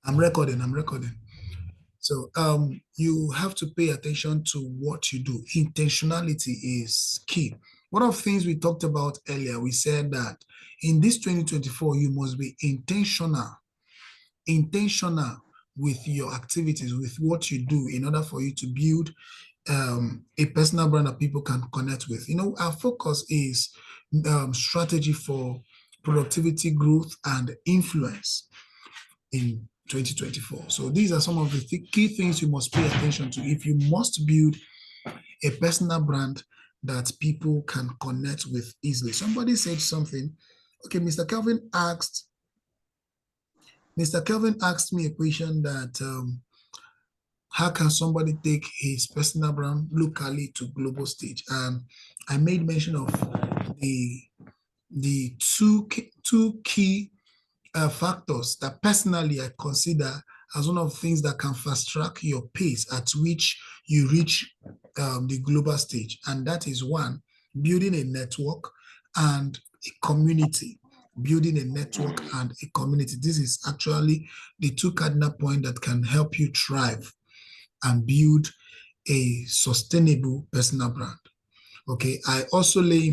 I'm recording. I'm recording. So you have to pay attention to what you do. Intentionality is key. One of the things we talked about earlier, we said that in this 2024, you must be intentional with your activities, with what you do in order for you to build a personal brand that people can connect with. You know, our focus is strategy for productivity, growth, and influence in 2024. So these are some of the key things you must pay attention to if you must build a personal brand that people can connect with easily. Somebody said something. Okay, Mr. Kelvin asked me a question that how can somebody take his personal brand locally to global stage? And I made mention of the two key factors that personally I consider as one of the things that can fast track your pace at which you reach the global stage. And that is one, building a network and a community. Building a network and a community. This is actually the two cardinal points that can help you thrive and build a sustainable personal brand. Okay, I also lay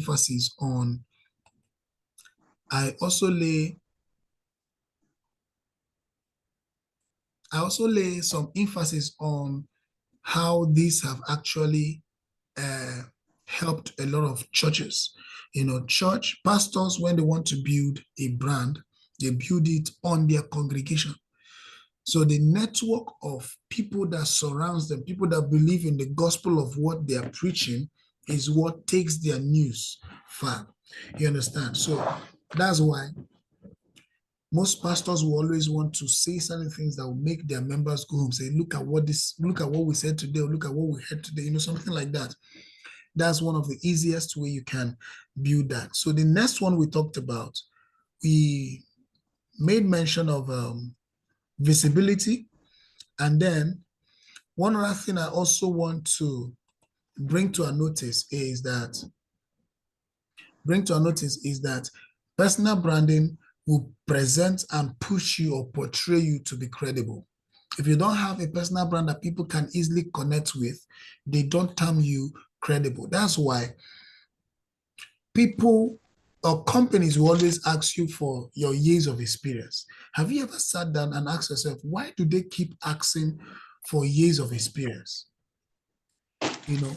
some emphasis on how these have actually helped a lot of churches. You know, church pastors, when they want to build a brand, they build it on their congregation. So the network of people that surrounds them, people that believe in the gospel of what they are preaching, is what takes their news far. You understand? So that's why most pastors will always want to say certain things that will make their members go home, say, look at what we said today, or look at what we heard today, you know, something like that. That's one of the easiest way you can build that. So the next one we talked about, we made mention of visibility. And then one other thing I also want to bring to our notice is that personal branding will present and push you or portray you to be credible. If you don't have a personal brand that people can easily connect with, they don't term you credible. That's why people or companies will always ask you for your years of experience. Have you ever sat down and asked yourself, why do they keep asking for years of experience? You know,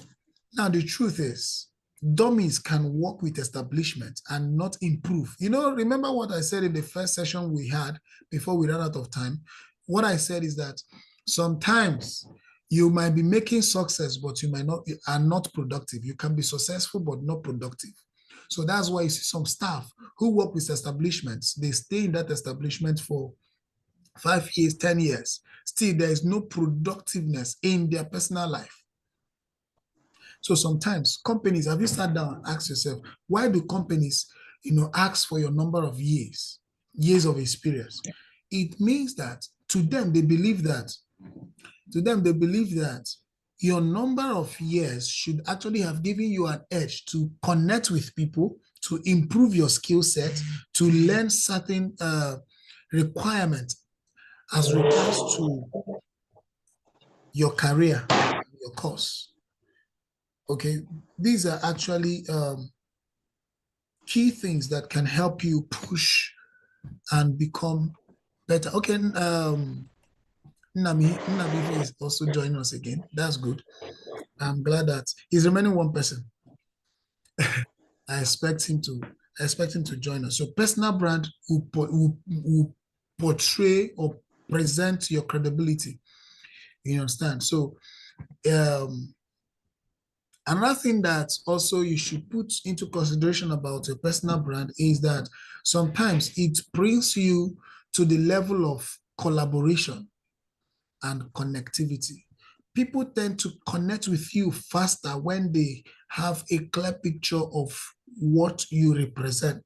now the truth is, dummies can work with establishment and not improve. You know, remember what I said in the first session we had before we ran out of time? What I said is that sometimes you might be making success, but you are not productive. You can be successful, but not productive. So that's why you see some staff who work with establishments, they stay in that establishment for 5 years, 10 years. Still, there is no productiveness in their personal life. So sometimes companies, have you sat down and asked yourself, why do companies, ask for your number of years of experience? It means that to them, they believe that your number of years should actually have given you an edge to connect with people, to improve your skill set, to learn certain requirements as regards to your career, your course. Okay, these are actually key things that can help you push and become better. Okay, Nabi is also joining us again. That's good. I'm glad that he's remaining one person. I expect him to join us. So personal brand will portray or present your credibility. You understand? So another thing that also you should put into consideration about your personal brand is that sometimes it brings you to the level of collaboration and connectivity. People tend to connect with you faster when they have a clear picture of what you represent.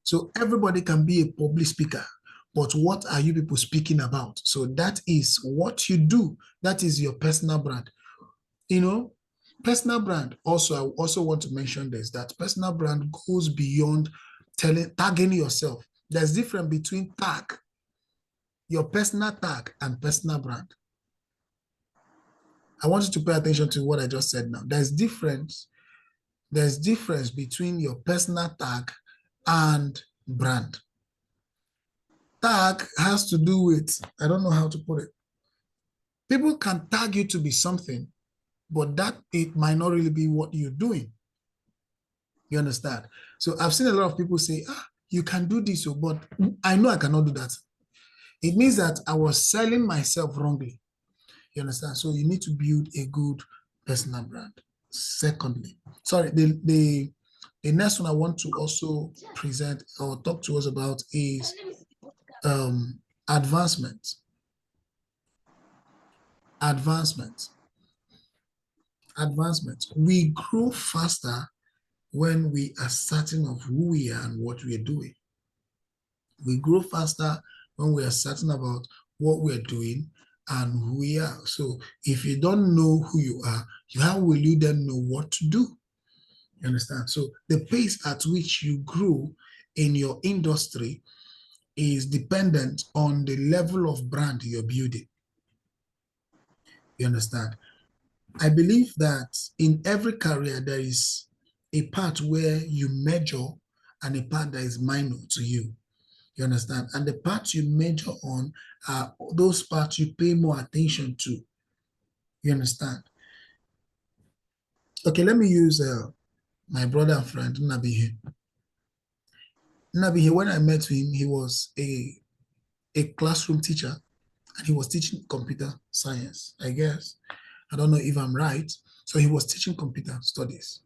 So everybody can be a public speaker, but what are you people speaking about? So that is what you do. That is your personal brand. Personal brand, also, I also want to mention this, that personal brand goes beyond tagging yourself. There's difference between tag your personal tag and personal brand. I want you to pay attention to what I just said now. There's difference between your personal tag and brand. Tag has to do with, I don't know how to put it. People can tag you to be something, but that it might not really be what you're doing. You understand? So I've seen a lot of people say, you can do this, but I know I cannot do that. It means that I was selling myself wrongly. You understand? So you need to build a good personal brand. Secondly, sorry, the next one I want to also present or talk to us about is advancement. Advancement. Advancement. We grow faster when we are certain of who we are and what we are doing. We grow faster when we are certain about what we're doing and who we are. So if you don't know who you are, how will you then know what to do? You understand? So the pace at which you grow in your industry is dependent on the level of brand you're building. You understand? I believe that in every career, there is a part where you measure and a part that is minor to you. You understand? And the parts you measure on are those parts you pay more attention to. You understand? Okay, let me use my brother and friend, Nabihe. Nabihe, when I met him, he was a classroom teacher and he was teaching computer science, I guess. I don't know if I'm right. So he was teaching computer studies.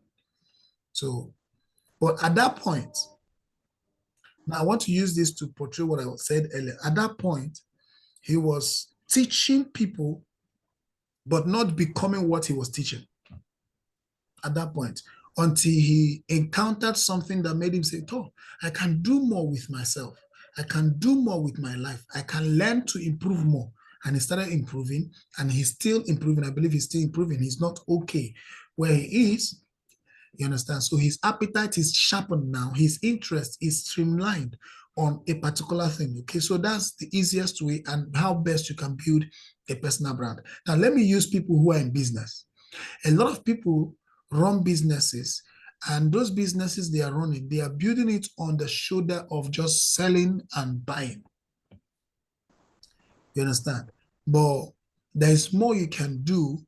So, but at that point, now I want to use this to portray what I said earlier. At that point, he was teaching people, but not becoming what he was teaching at that point, until he encountered something that made him say, oh, I can do more with myself. I can do more with my life. I can learn to improve more. And he started improving, and he's still improving. I believe he's still improving. He's not okay where he is. You understand? So his appetite is sharpened now. His interest is streamlined on a particular thing. Okay, so that's the easiest way and how best you can build a personal brand. Now, let me use people who are in business. A lot of people run businesses, and those businesses they are running, they are building it on the shoulder of just selling and buying. You understand? But there is more you can do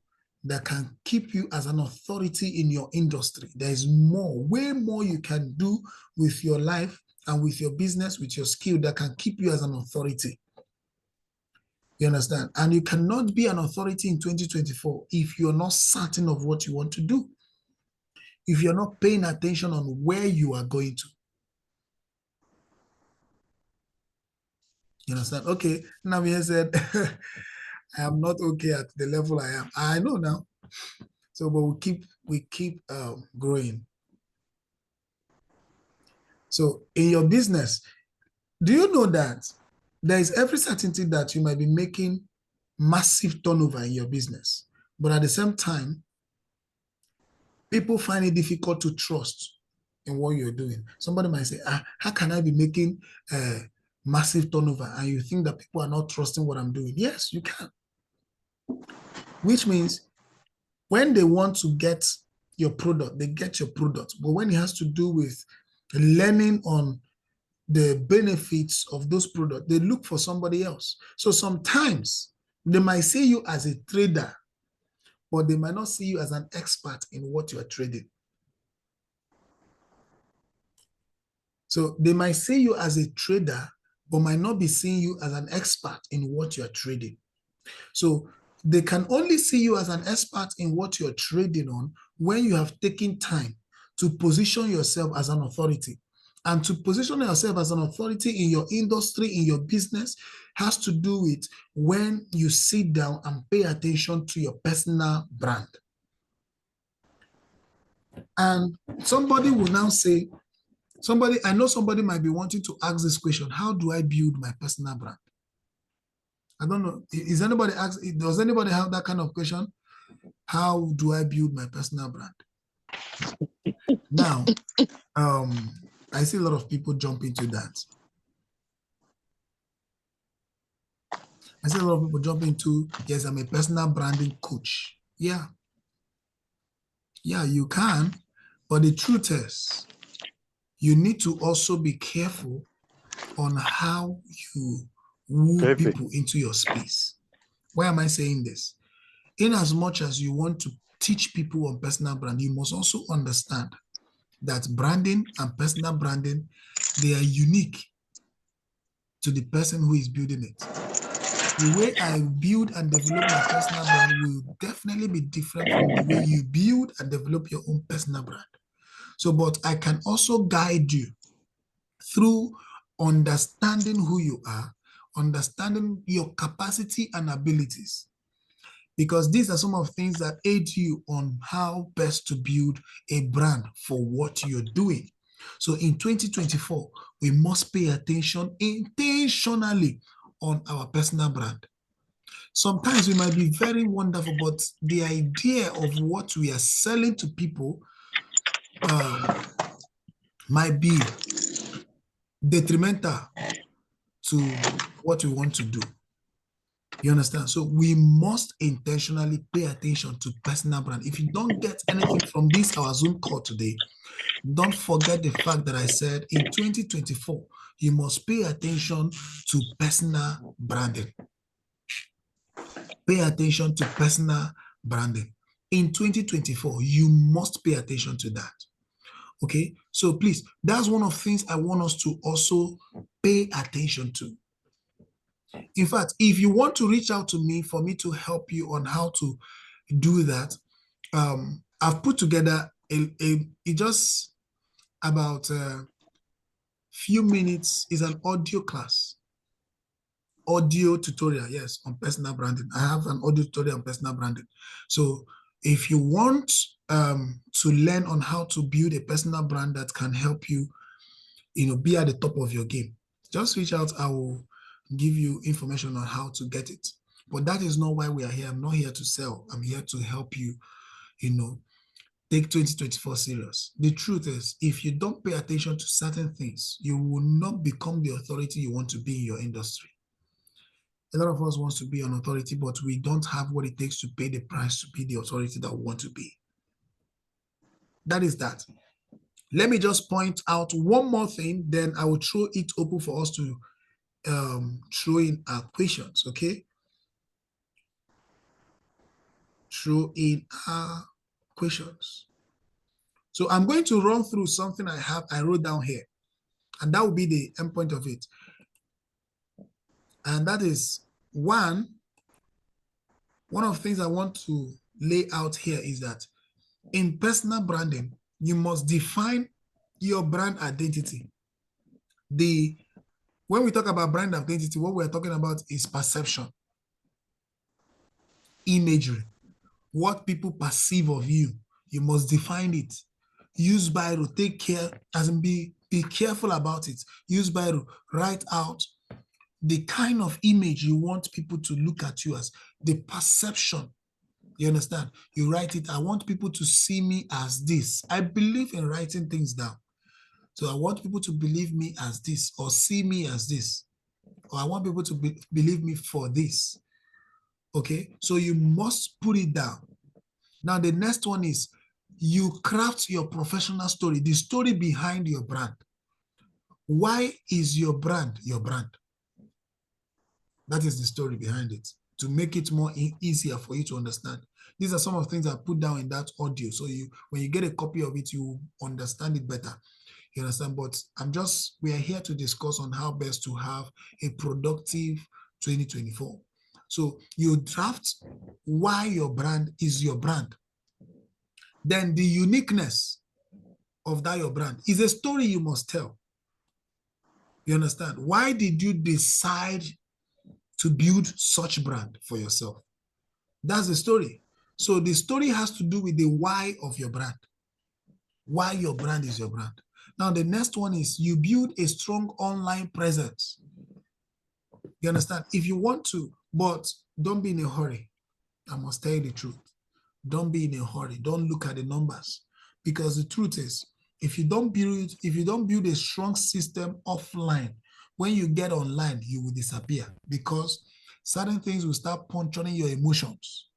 that can keep you as an authority in your industry. There is more, way more you can do with your life and with your business, with your skill that can keep you as an authority. You understand? And you cannot be an authority in 2024 if you're not certain of what you want to do. If you're not paying attention on where you are going to. You understand? Okay, Navia said, I am not okay at the level I am. I know now. So, but we keep growing. So in your business, do you know that there is every certainty that you might be making massive turnover in your business, but at the same time, people find it difficult to trust in what you're doing. Somebody might say, how can I be making massive turnover? And you think that people are not trusting what I'm doing. Yes, you can. Which means when they want to get your product, they get your product. But when it has to do with learning on the benefits of those products, they look for somebody else. So sometimes they might see you as a trader, but they might not see you as an expert in what you are trading. So they might see you as a trader, but might not be seeing you as an expert in what you are trading. So they can only see you as an expert in what you're trading on when you have taken time to position yourself as an authority. And to position yourself as an authority in your industry, in your business, has to do with when you sit down and pay attention to your personal brand. And somebody will now say, I know somebody might be wanting to ask this question, how do I build my personal brand? I don't know. Does anybody have that kind of question? How do I build my personal brand? Now, I see a lot of people jump into that. I see a lot of people jump into, yes, I'm a personal branding coach. Yeah, you can. But the truth is, you need to also be careful on how you woo Perfect. people into your space. Why am I saying this? In as much as you want to teach people on personal brand, you must also understand that branding and personal branding, they are unique to the person who is building it. The way I build and develop my personal brand will definitely be different from the way you build and develop your own personal brand. So, but I can also guide you through understanding who you are, understanding your capacity and abilities, because these are some of the things that aid you on how best to build a brand for what you're doing. So in 2024, we must pay attention intentionally on our personal brand. Sometimes we might be very wonderful, but the idea of what we are selling to people might be detrimental to what we want to do. You understand? So we must intentionally pay attention to personal brand. If you don't get anything from this, our Zoom call today, don't forget the fact that I said in 2024, you must pay attention to personal branding. Pay attention to personal branding. In 2024, you must pay attention to that. Okay, so please, that's one of the things I want us to also pay attention to. In fact, if you want to reach out to me for me to help you on how to do that, I've put together it just about a few minutes is an audio class, audio tutorial, yes, on personal branding. I have an audio tutorial on personal branding. So if you want to learn on how to build a personal brand that can help you, be at the top of your game, just reach out. I will give you information on how to get it. But that is not why we are here. I'm not here to sell. I'm here to help you, take 2024 serious. The truth is, if you don't pay attention to certain things, you will not become the authority you want to be in your industry. A lot of us wants to be an authority, but we don't have what it takes to pay the price to be the authority that we want to be. That is that. Let me just point out one more thing, then I will throw it open for us to throw in our questions, okay? Throw in our questions. So I'm going to run through something I wrote down here, and that will be the end point of it. And that is one of the things I want to lay out here is that in personal branding, you must define your brand identity. When we talk about brand identity, what we're talking about is perception, imagery, what people perceive of you. You must define it. Use Biro, take care, as in be careful about it. Use Biro, write out the kind of image you want people to look at you as, the perception. You understand? You write it. I want people to see me as this. I believe in writing things down. So I want people to believe me as this, or see me as this, or I want people to believe me for this. Okay, so you must put it down. Now the next one is you craft your professional story, the story behind your brand. Why is your brand your brand? That is the story behind it, to make it more easier for you to understand. These are some of the things I put down in that audio. So when you get a copy of it, you understand it better. You understand? But we are here to discuss on how best to have a productive 2024. So you draft why your brand is your brand. Then the uniqueness of that your brand is a story you must tell. You understand? Why did you decide to build such brand for yourself? That's the story. So the story has to do with the why of your brand. Why your brand is your brand. Now, the next one is you build a strong online presence. You understand? If you want to, but don't be in a hurry. I must tell you the truth. Don't be in a hurry. Don't look at the numbers. Because the truth is, if you don't build a strong system offline, when you get online, you will disappear. Because Certain things will start puncturing your emotions.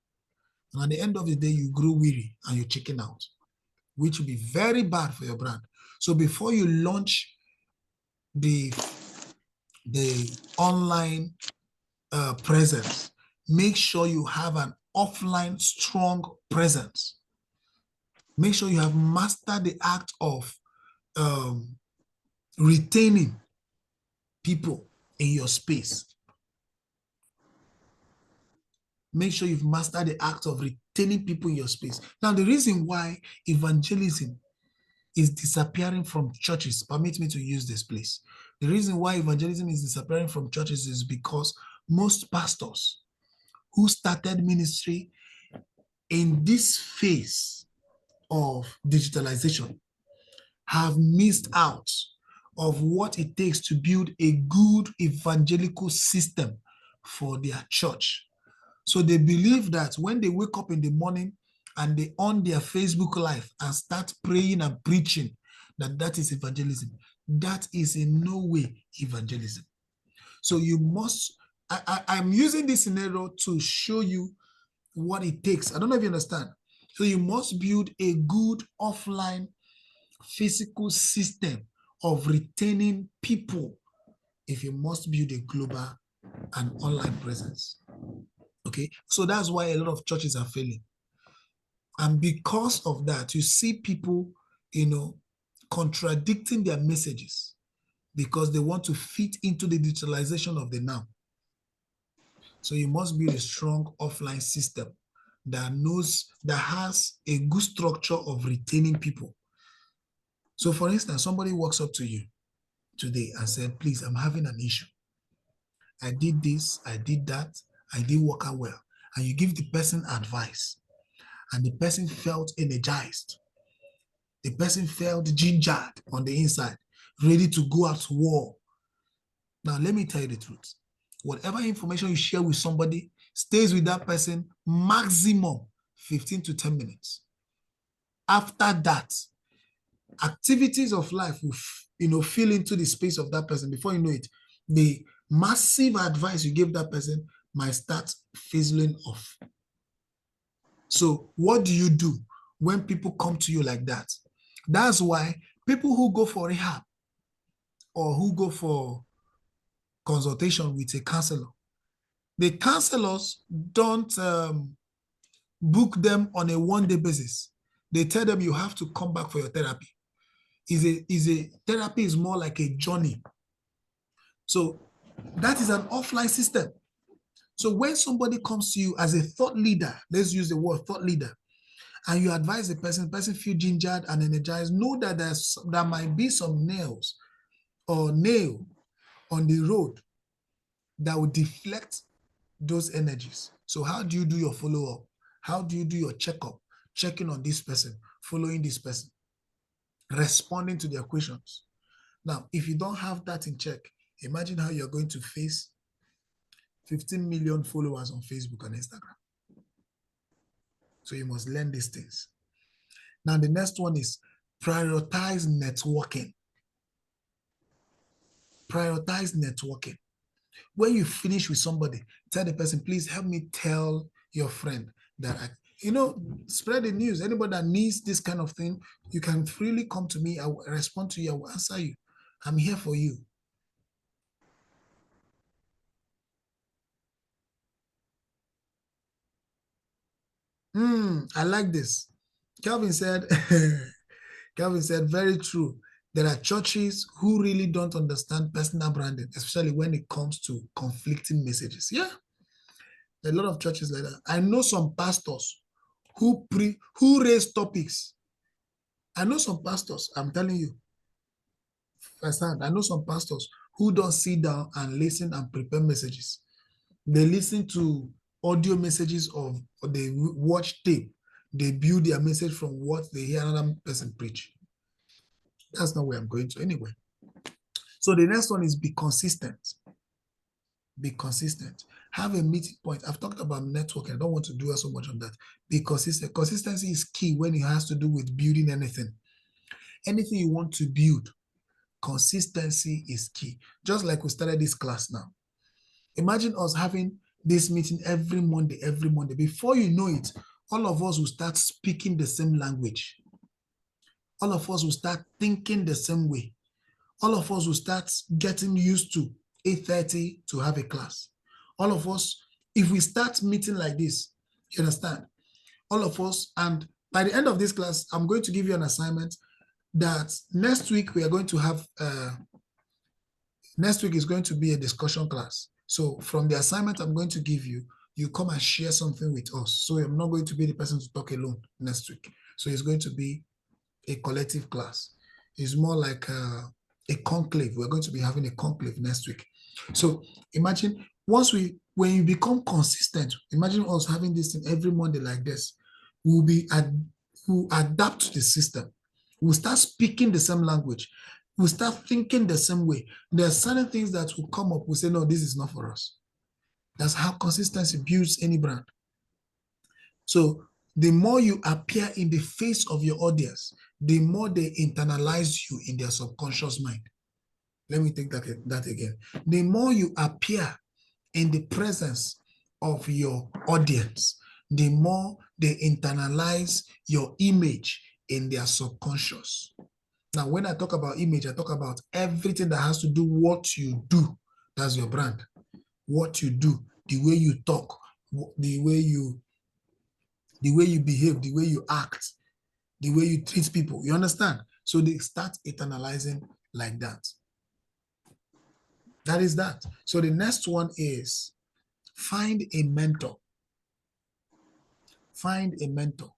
And at the end of the day, you grow weary and you chicken out, which will be very bad for your brand. So before you launch the online presence, make sure you have an offline strong presence. Make sure you have mastered the act of retaining people in your space. Make sure you've mastered the act of retaining people in your space. Now, the reason why evangelism is disappearing from churches, permit me to use this place. The reason why evangelism is disappearing from churches is because most pastors who started ministry in this phase of digitalization have missed out of what it takes to build a good evangelical system for their church. So they believe that when they wake up in the morning and they on their Facebook Live and start praying and preaching, that is evangelism. That is in no way evangelism. So you must, I'm using this scenario to show you what it takes. I don't know if you understand. So you must build a good offline physical system of retaining people if you must build a global and online presence. Okay, so that's why a lot of churches are failing. And because of that, you see people, contradicting their messages because they want to fit into the digitalization of the now. So you must build a strong offline system that has a good structure of retaining people. So for instance, somebody walks up to you today and said, please, I'm having an issue. I did this, I did that, I didn't work out well. And you give the person advice. And the person felt energized. The person felt gingered on the inside, ready to go out to war. Now, let me tell you the truth. Whatever information you share with somebody stays with that person maximum 15 to 10 minutes. After that, activities of life will fill into the space of that person. Before you know it, the massive advice you gave that person might start fizzling off. So what do you do when people come to you like that? That's why people who go for rehab or who go for consultation with a counselor, the counselors don't book them on a one-day basis. They tell them you have to come back for your therapy. Therapy is more like a journey. So that is an offline system. So when somebody comes to you as a thought leader, let's use the word thought leader, and you advise the person feel gingered and energized, know that there might be some nails or nail on the road that will deflect those energies. So how do you do your follow-up? How do you do your checkup? Checking on this person, following this person, responding to their questions. Now, if you don't have that in check, imagine how you're going to face 15 million followers on Facebook and Instagram. So you must learn these things. Now, the next one is prioritize networking. Prioritize networking. When you finish with somebody, tell the person, please help me tell your friend that spread the news. Anybody that needs this kind of thing, you can freely come to me. I will respond to you. I will answer you. I'm here for you. I like this. Calvin said, very true. There are churches who really don't understand personal branding, especially when it comes to conflicting messages. Yeah, a lot of churches like that. I know some pastors who raise topics. I know some pastors, I'm telling you, firsthand, I know some pastors who don't sit down and listen and prepare messages. They listen to audio messages or they watch tape. They build their message from what they hear another person preach. That's not where I'm going to anyway. So the next one is be consistent. Be consistent. Have a meeting point. I've talked about networking. I don't want to do so much on that. Be consistent. Consistency is key when it has to do with building anything. Anything you want to build, consistency is key. Just like we started this class now. Imagine us having this meeting every Monday, every Monday. Before you know it, all of us will start speaking the same language. All of us will start thinking the same way. All of us will start getting used to 8:30 to have a class. All of us, if we start meeting like this, you understand? All of us, and by the end of this class, I'm going to give you an assignment that next week we are going to have, next week is going to be a discussion class. So from the assignment I'm going to give you, you come and share something with us. So I'm not going to be the person to talk alone next week. So it's going to be a collective class. It's more like a conclave. We're going to be having a conclave next week. So imagine when you become consistent, imagine us having this thing every Monday like this. We'll adapt to the system. We'll start speaking the same language. We'll start thinking the same way. There are certain things that will come up. We'll say, no, this is not for us. That's how consistency builds any brand. So the more you appear in the face of your audience, the more they internalize you in their subconscious mind. Let me take that again. The more you appear in the presence of your audience, the more they internalize your image in their subconscious. Now, when I talk about image, I talk about everything that has to do what you do. That's your brand. What you do, the way you talk, the way you behave, the way you act, the way you treat people. You understand? So they start internalizing like that. That is that. So the next one is find a mentor. Find a mentor.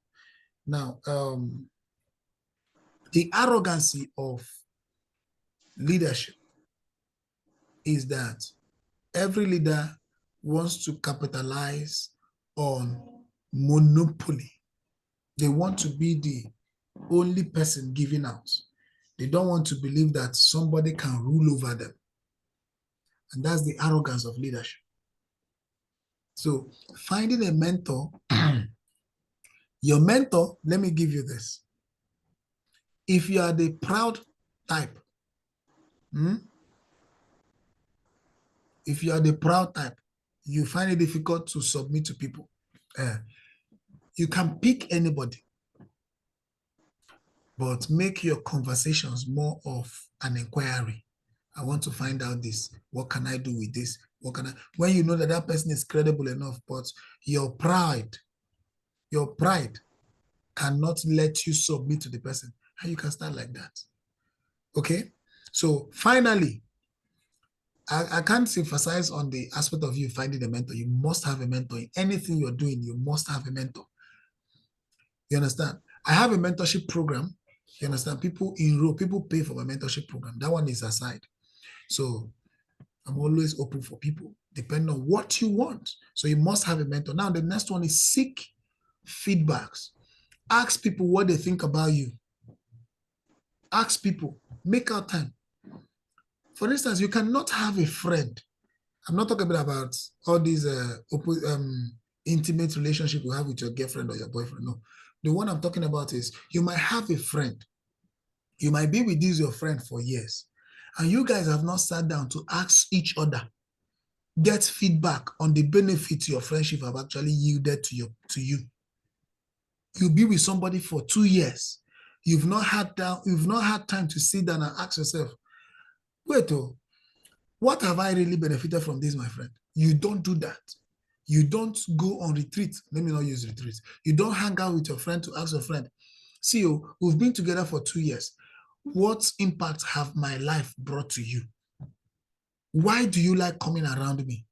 Now, the arrogancy of leadership is that every leader wants to capitalize on monopoly. They want to be the only person giving out. They don't want to believe that somebody can rule over them. And that's the arrogance of leadership. So finding a mentor, your mentor, let me give you this. If you are the proud type, if you are the proud type, you find it difficult to submit to people. You can pick anybody, but make your conversations more of an inquiry. I want to find out this. What can I do with this? When you know that that person is credible enough, but your pride cannot let you submit to the person. And you can start like that. Okay? So finally, I can't emphasize on the aspect of you finding a mentor. You must have a mentor. In anything you're doing, you must have a mentor. You understand? I have a mentorship program. You understand? People enroll, people pay for my mentorship program. That one is aside. So I'm always open for people, depending on what you want. So you must have a mentor. Now, the next one is seek feedbacks. Ask people what they think about you. Ask people, make out time. For instance, you cannot have a friend. I'm not talking about all these intimate relationship you have with your girlfriend or your boyfriend. No. The one I'm talking about is you might have a friend. You might be with this your friend for years, and you guys have not sat down to ask each other, get feedback on the benefits your friendship have actually yielded to you. You'll be with somebody for 2 years. You've not had time to sit down and ask yourself, wait, what have I really benefited from this, my friend? You don't do that. You don't go on retreat. Let me not use retreat. You don't hang out with your friend to ask your friend, see, we've been together for 2 years. What impact have my life brought to you? Why do you like coming around me?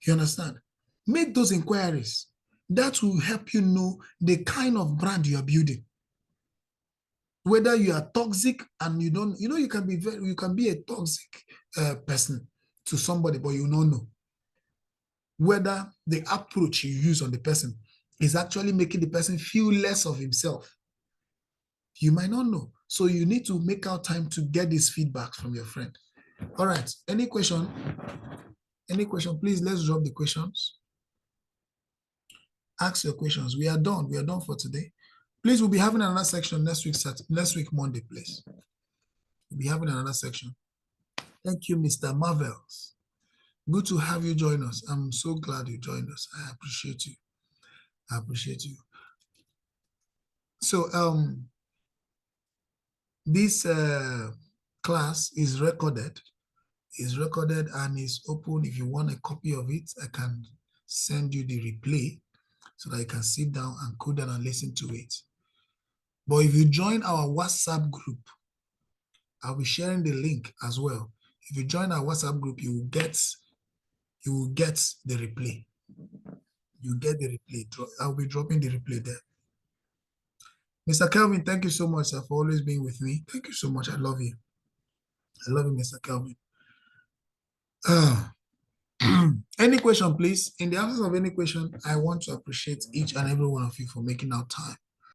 You understand? Make those inquiries. That will help you know the kind of brand you are building. Whether you are toxic and you don't, you can be a toxic person to somebody, but you don't know whether the approach you use on the person is actually making the person feel less of himself. You might not know. So you need to make out time to get this feedback from your friend. All right. Any question? Any question? Please, let's drop the questions. Ask your questions. We are done. We are done for today. Please, we'll be having another section next week, Monday, please. We'll be having another section. Thank you, Mr. Marvels. Good to have you join us. I'm so glad you joined us. I appreciate you. I appreciate you. So this class is recorded. Is recorded and is open. If you want a copy of it, I can send you the replay so that you can sit down and cool down and listen to it. But if you join our WhatsApp group, I'll be sharing the link as well. If you join our WhatsApp group, you will get the replay. You get the replay. I'll be dropping the replay there. Mr. Kelvin, thank you so much, sir, for always being with me. Thank you so much. I love you. I love you, Mr. Kelvin. Any question, please? In the absence of any question, I want to appreciate each and every one of you for making out time